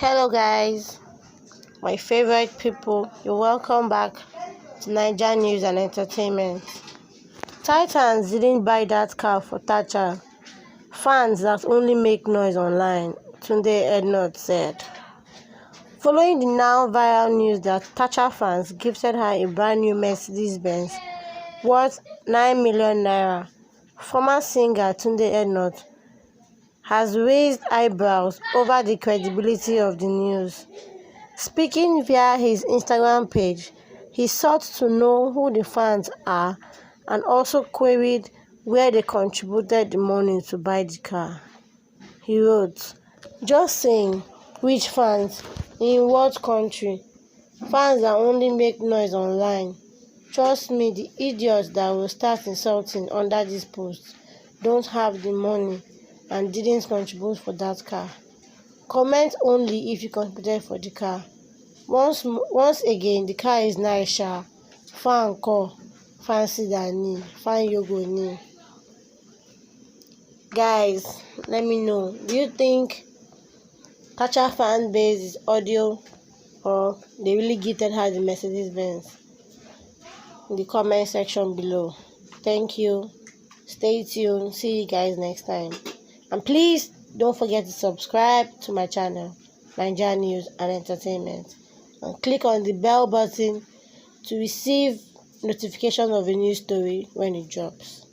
Hello guys, my favorite people, you're welcome back to Niger News and Entertainment. Titans didn't buy that car for Thatcher. Fans that only make noise online, Tunde Ednut said. Following the now viral news that Thatcher fans gifted her a brand new Mercedes-Benz worth 9 million naira, former singer Tunde Ednut has raised eyebrows over the credibility of the news. Speaking via his Instagram page, he sought to know who the fans are and also queried where they contributed the money to buy the car. He wrote, "Just saying, which fans? In what country? Fans that only make noise online. Trust me, the idiots that will start insulting under this post don't have the money and didn't contribute for that car. Comment only if you contributed for the car. Once again, the car is nice, sha. Fan call, fancy than fan yogo ni." Guys, let me know. Do you think Thatcher fan base is audio or they really gifted her the Mercedes Benz? In the comment section below. Thank you. Stay tuned. See you guys next time. And please don't forget to subscribe to my channel, Niger News and Entertainment, and click on the bell button to receive notification of a new story when it drops.